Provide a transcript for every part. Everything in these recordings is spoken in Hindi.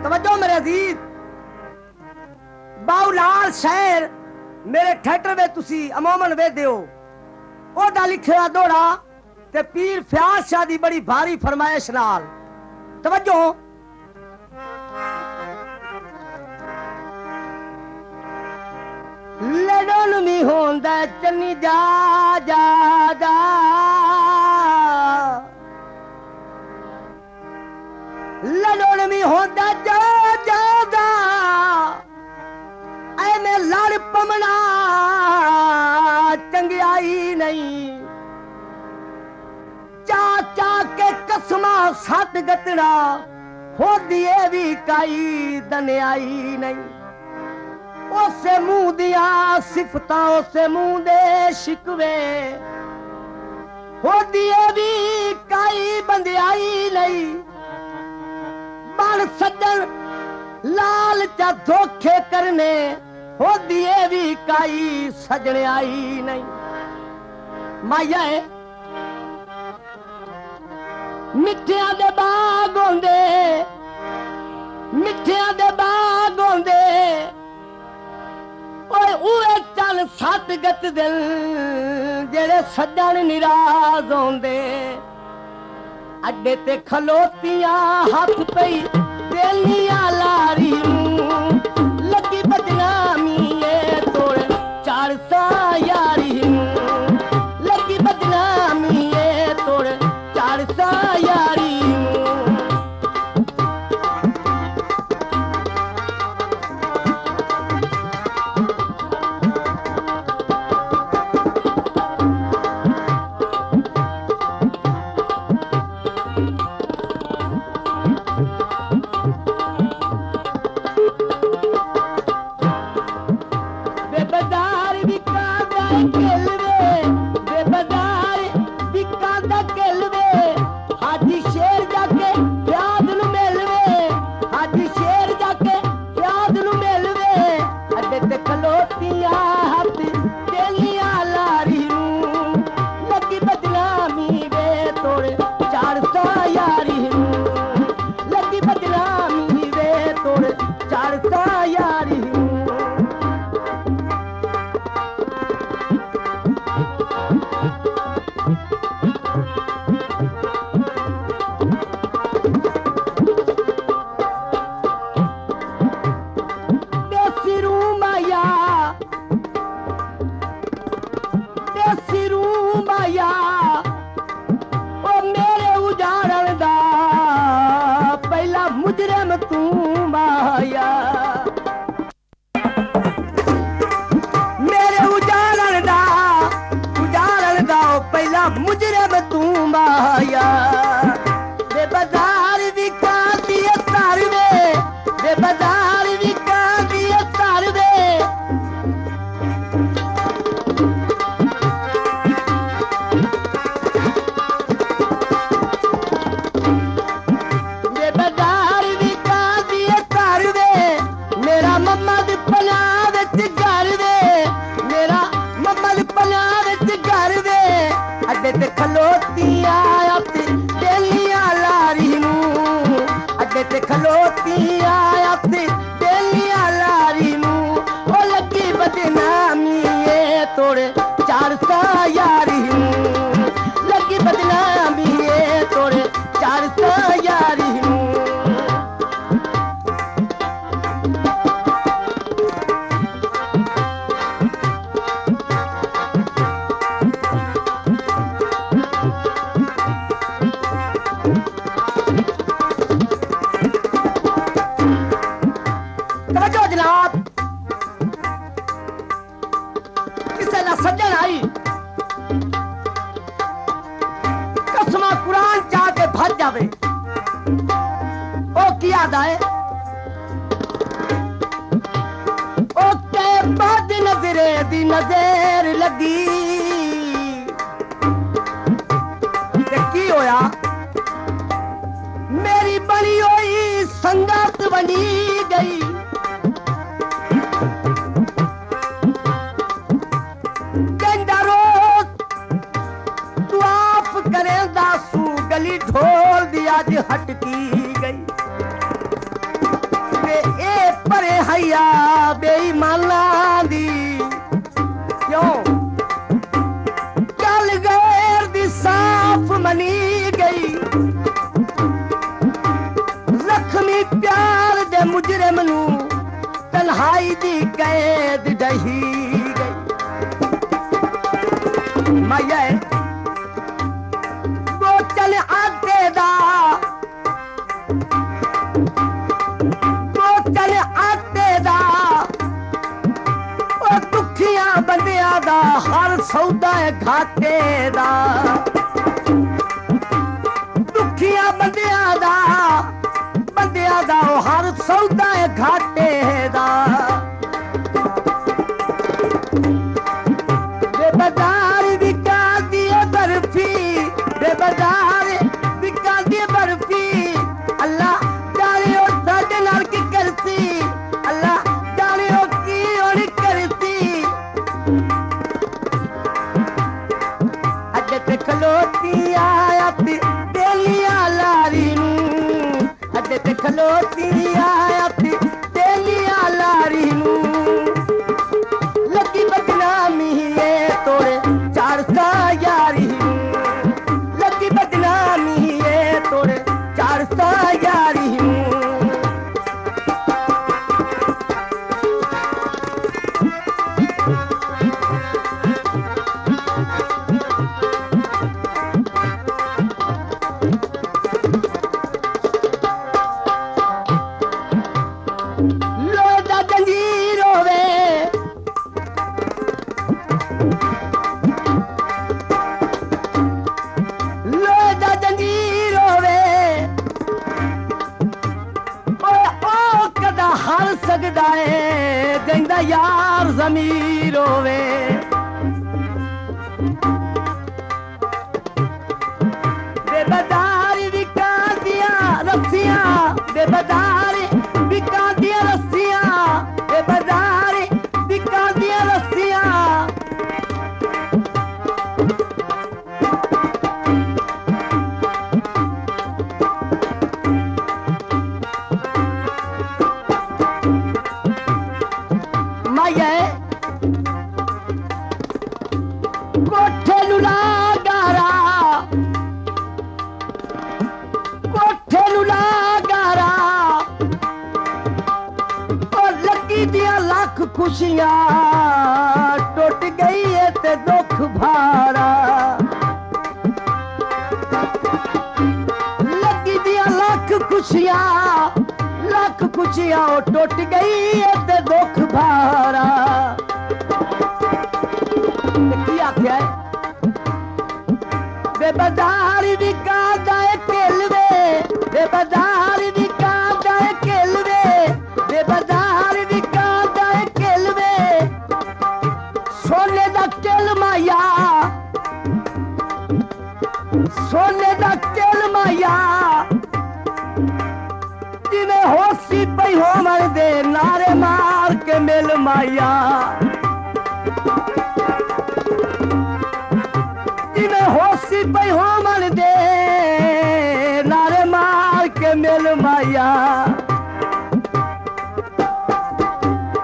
तवज्जो मेरे अजीज, बाउलाल शहर मेरे थिएटर में तुसी अमूमन वेदे हो, ओदा लिखिया दोड़ा ते पीर फयाज शाह दी बड़ी भारी फरमाइश नाल। तवज्जो, लड़न भी होंदा चन्नी जा जा जा, लड़न भी होंदा जा जा जा, ऐ में लड़ पमना चंगियाई नहीं, चा चा के कसमा सत गतड़ा हो दिए भी काई दनियाई नहीं, उसे मुंह दिया सिफता उसे मुंह दे शिकवे हो दिए भी काई बंदियाई नहीं, बन सज्जन लाल चा धोखे करने हो दिए भी काई सजने आई नहीं। माया मिठिया दे बाग होंदे, मिठिया दे बाग होंदे, ओए चल सत गत दिल जेड़े सज्जन निराज होंदे, अड्डे ते खलोतियां हाथ पई तेलियां लारी लगी बदनामी ए तोड़ 400 यारी, लगी बदनामी ए तोड़ 400 यारी। गली ढोल दिया जी हटकी गई। गईया बेईमाना दी क्यों चल गैर दी साफ मनी गई जख्मी प्यार दे मुजरिम नू तन्हाई दी कैद डही गई माया बोतल आटे दा बोतल आटे दा ओ दुखियां बंदियां दा हर सौदा है घाटे दा दुखियां बंदियां दा ओ हर सौदा है घाटे दा बेबदार बिका दिए बर्फी बेबदार बिका दिए बर्फी अल्लाह जाने ओ साडे नाल की करती अल्लाह जाने ओ की और करती अज ते खलोती आया तेलिया लारी नू अज ते खलोती आया तेलिया लारी नू लगी बदनामी है तोड़े 400 यारी लगी बदनामी है तोड़े 400 यारी लोदा जंजीर होवे लोदा जंजीर होवे ओ कदा हर सकदा है कहंदा यार ज़मीर होवे बेबदार विका दिया रस्सियां बेबदार विका दिया रस्सियां बेबदार विका दिया रस्सियां माये कोठे नु लगारा कोठे नु लगारा और लगी दिया लाख खुशियां टूट गई है ते दुख भारा लगी दिया लाख खुशियां ओ टूट गई है ते दुख भारा की आख्या है बेबदार विका दाए केलवे बेबदार विका दाए केलवे बेबदार विका दाए केलवे सोने दा केल माया सोने दा केल माया जिन्हें होसी पई हो मर दे नारे मार के मिल माया जिन्हें होसी पई हो मर दे नारे मार के मिल माया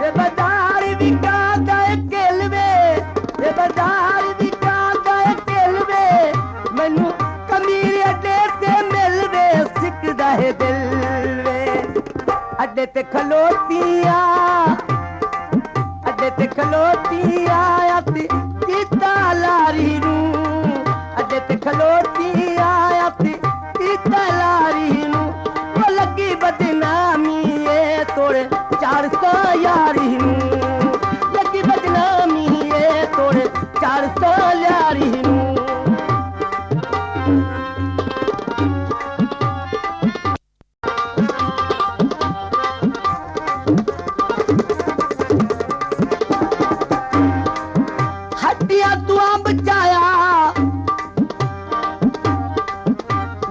बेबदार विका दाए केलवे बेबदार विका दाए केलवे मैनू कमीर अड्डे ते मिलवे सिकदा है दिल वे अड्डे ते खलोतिया अड्डे ते खलोतिया आती सीता लारी नू अड्डे ते खलोतिया आती सीता लारी नू वो लगी बदनामी है तोड़े 400 यारी नू लगी बदनामी है तोड़े 400 यारी नू हड्डियां दुआ बचाया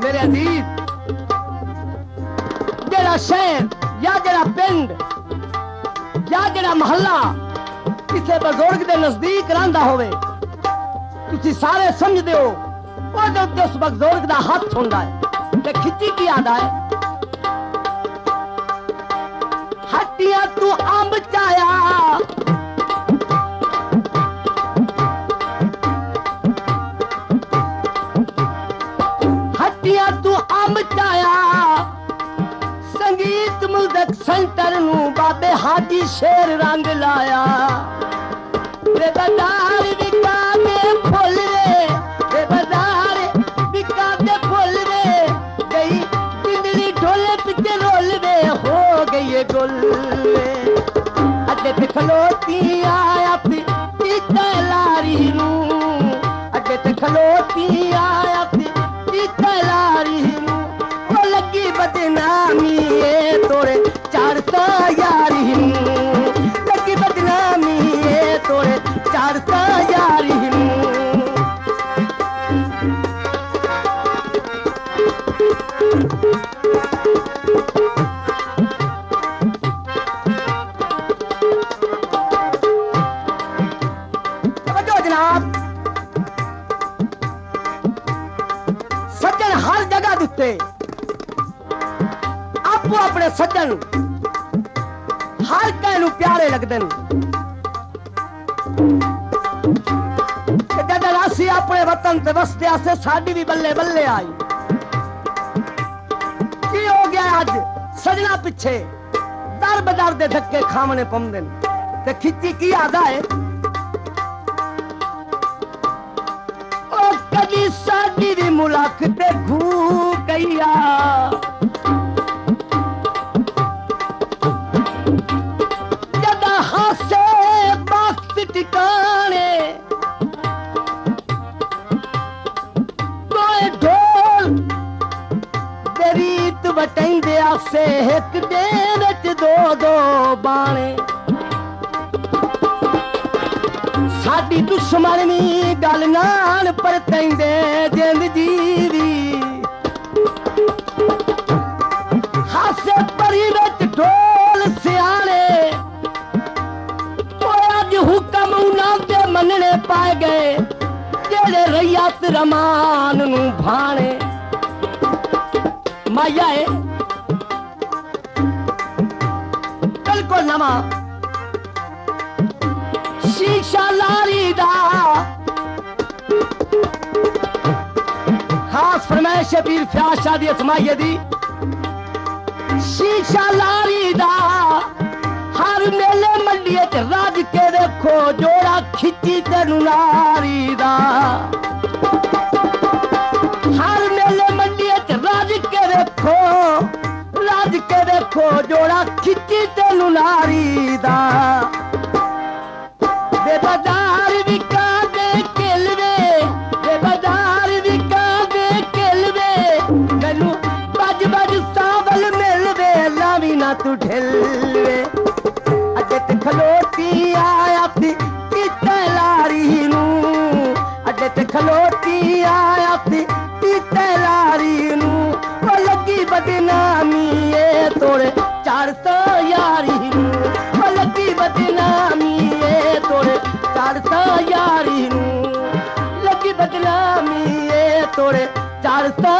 मेरे अजीज जेड़ा शहर या जेड़ा पिंड या जेड़ा महल्ला किसी बुजुर्ग के नजदीक रहिंदा होवे तुसी सारे समझदे हो ओदे उत्ते उस बुजुर्ग दा हाथ हुंदा है ते खिच्ची की आंदा है हट्टियां तू अंब चाया हट्टियां तू अंब चाया संगीत मुल्क सेंटर नू बाबे हाजी शेर रंग लाया बाजार विका के फुल रे बाजार विका के फुल रे गई बिंदली ढोले पिछे रोल वे हो गई ये गुल अड्डे पे खलोती आया पीता लारी नू अड्डे पे खलोती आया पीता लारी नू वो लगी बदनामी ये तोरे 400 यारी नू लगी बदनामी ये तोरे 400 यारी नू जनाब सज्जन हर जगह दिते आपो अपने सज्जन हर कहनू प्यारे लगते जब असी अपने वतन ते वसते से साडी भी बल्ले बल्ले आई की हो गया अज सजना पिछे दर बदर दे धक्के खामने पौंदे ते खिच्ची की आदा है ओ कदी साडी दी मुलाकात घू गईया जदा हासे वक्त टिकाने बटेंदे आसे एक दे विच दो दो बाणे साडी दुश्मनी गल नाल परतेंदे जिंद जीवी हासे परी विच ढोल सियाणे अज हुक्म उन्हां दे मनने पाए गए जेड़े रैयत रमान नू भाणे माया है बिल्कुल नवा शीशा लारी दा खास फरमाइश पीर फ्याज शादी असमाइये दी शीशा लारी दा हर मेले मंडिये च रज के देखो जोड़ा खिच्ची तेनू नारी दा हर मेले मंडिये च रज के देखो जोड़ा खिच्ची तेनू नारी दा दे बाजार विका दे केलवे दे बाजार विका दे केलवे मैनू बज बज सावल मिलवे लावी ना तू ढिलवे अजे ते खलोती आया पीता लारी नू अजे ते खलोती आया पीता लारी नू वो लगी बदनामी ये तोरे 400 यारी नू वो लगी बदनामी ये तोरे 400 यारी नू लगी बदनामी ये तोरे 400